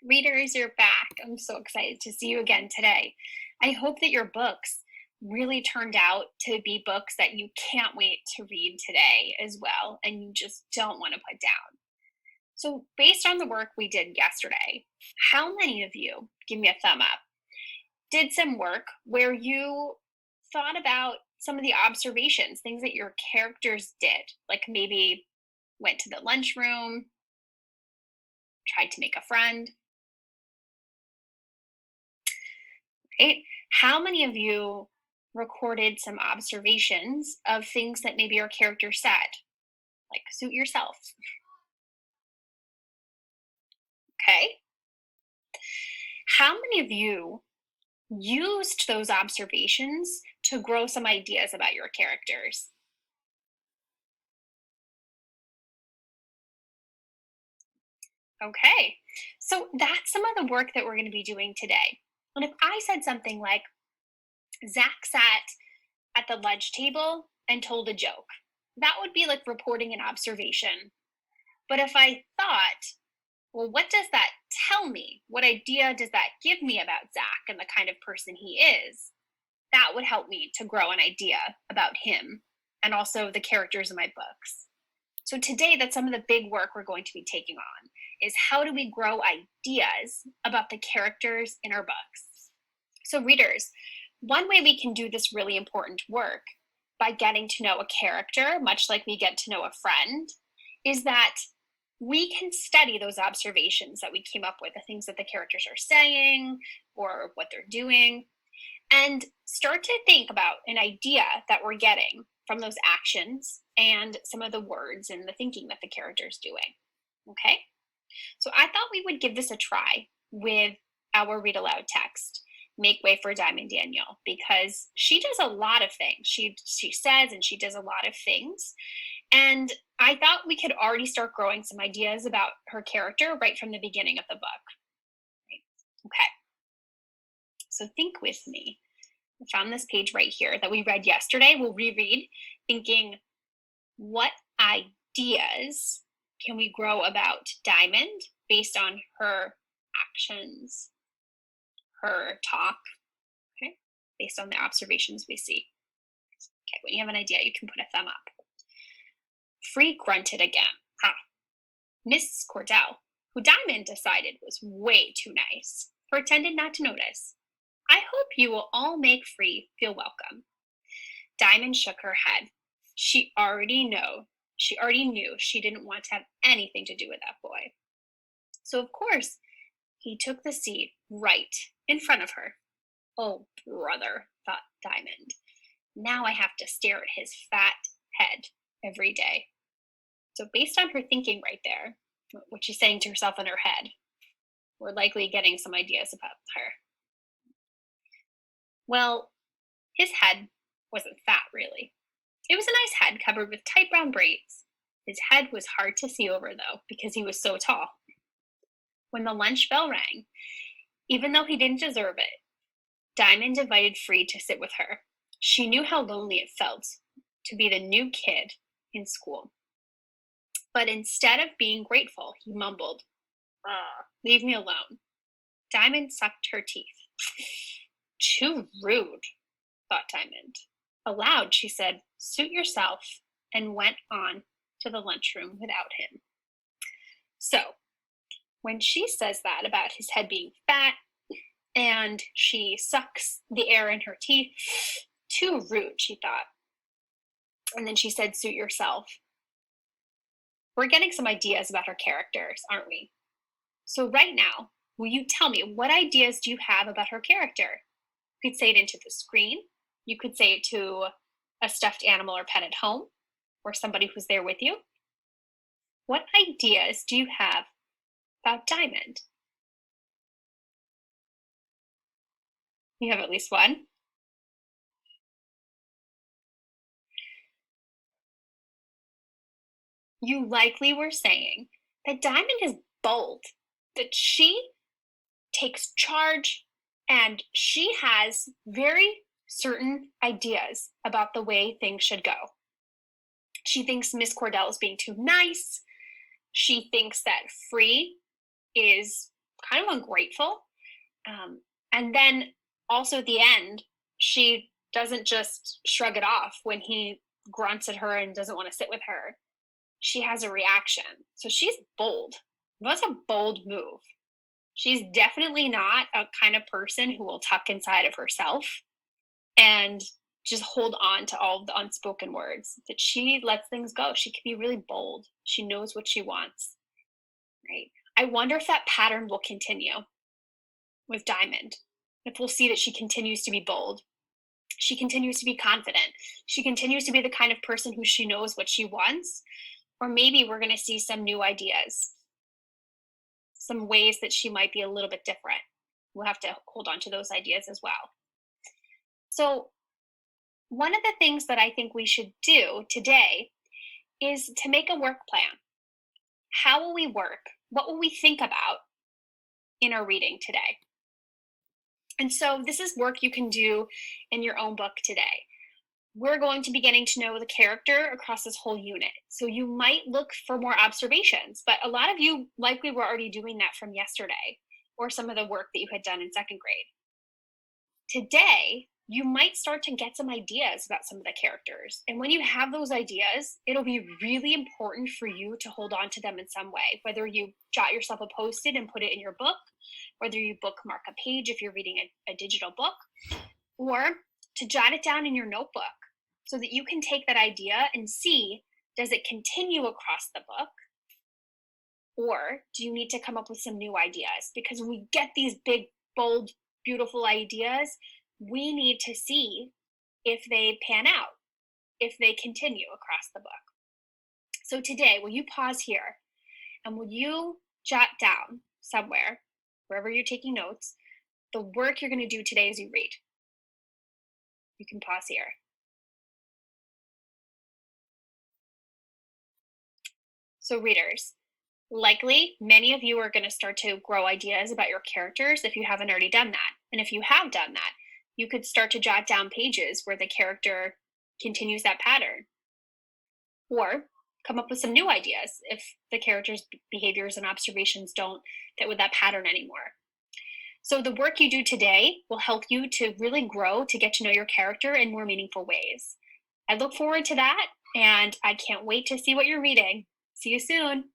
Readers, you're back. I'm so excited to see you again today. I hope that your books really turned out to be books that you can't wait to read today as well, and you just don't want to put down. So, based on the work we did yesterday, how many of you, give me a thumb up, did some work where you thought about some of the observations, things that your characters did, like maybe went to the lunchroom, tried to make a friend, right? How many of you recorded some observations of things that maybe your character said, like suit yourself? Okay. How many of you used those observations to grow some ideas about your characters? Okay. So that's some of the work that we're going to be doing today. And if I said something like, Zach sat at the lunch table and told a joke, that would be like reporting an observation. But if I thought, well, what does that tell me? What idea does that give me about Zach and the kind of person he is? That would help me to grow an idea about him and also the characters in my books. So today, that's some of the big work we're going to be taking on is how do we grow ideas about the characters in our books? So readers, one way we can do this really important work by getting to know a character, much like we get to know a friend, is that we can study those observations that we came up with, the things that the characters are saying or what they're doing, and start to think about an idea that we're getting from those actions and some of the words and the thinking that the character is doing. Okay? So I thought we would give this a try with our read aloud text, Make Way for Diamond Daniel, because she does a lot of things. She says and she does a lot of things. And I thought we could already start growing some ideas about her character right from the beginning of the book. Right? Okay. So think with me. I found this page right here that we read yesterday. We'll reread, thinking, what ideas can we grow about Diamond based on her actions, her talk, okay, based on the observations we see. Okay, when you have an idea, you can put a thumb up. Free grunted again. Miss Cordell, who Diamond decided was way too nice, pretended not to notice. I hope you will all make Free feel welcome. Diamond shook her head. She already knew she didn't want to have anything to do with that boy. So of course, he took the seat right in front of her. Oh, brother, thought Diamond. Now I have to stare at his fat head every day. So based on her thinking right there, what she's saying to herself in her head, we're likely getting some ideas about her. Well, his head wasn't fat, really. It was a nice head covered with tight brown braids. His head was hard to see over, though, because he was so tall. When the lunch bell rang, even though he didn't deserve it, Diamond invited Free to sit with her. She knew how lonely it felt to be the new kid in school. But instead of being grateful, he mumbled, leave me alone. Diamond sucked her teeth. Too rude, thought Diamond. Aloud, she said, suit yourself, and went on to the lunchroom without him. So, when she says that about his head being fat and she sucks the air in her teeth, too rude, she thought. And then she said, suit yourself. We're getting some ideas about her characters, aren't we? So right now, will you tell me what ideas do you have about her character? You could say it into the screen. You could say it to a stuffed animal or pet at home, or somebody who's there with you. What ideas do you have about Diamond? You have at least one. You likely were saying that Diamond is bold, that she takes charge, and she has very certain ideas about the way things should go. She thinks Miss Cordell is being too nice. She thinks that Free is kind of ungrateful. And then also at the end, she doesn't just shrug it off when he grunts at her and doesn't want to sit with her. She has a reaction. So she's bold. That's a bold move. She's definitely not a kind of person who will tuck inside of herself and just hold on to all the unspoken words. That she lets things go. She can be really bold. She knows what she wants, right? I wonder if that pattern will continue with Diamond. If we'll see that she continues to be bold, she continues to be confident, she continues to be the kind of person who she knows what she wants, or maybe we're going to see some new ideas, some ways that she might be a little bit different. We'll have to hold on to those ideas as well. So, one of the things that I think we should do today is to make a work plan. How will we work? What will we think about in our reading today? And so this is work you can do in your own book today. We're going to be getting to know the character across this whole unit. So you might look for more observations, but a lot of you likely were already doing that from yesterday or some of the work that you had done in second grade. Today, you might start to get some ideas about some of the characters. And when you have those ideas, it'll be really important for you to hold on to them in some way, whether you jot yourself a post-it and put it in your book, whether you bookmark a page if you're reading a digital book, or to jot it down in your notebook so that you can take that idea and see, does it continue across the book? Or do you need to come up with some new ideas? Because when we get these big, bold, beautiful ideas, we need to see if they pan out, if they continue across the book. So today, will you pause here and will you jot down somewhere, wherever you're taking notes, the work you're going to do today as you read? You can pause here. So readers, likely many of you are going to start to grow ideas about your characters if you haven't already done that. And if you have done that, you could start to jot down pages where the character continues that pattern. Or come up with some new ideas if the character's behaviors and observations don't fit with that pattern anymore. So the work you do today will help you to really grow, to get to know your character in more meaningful ways. I look forward to that, and I can't wait to see what you're reading. See you soon.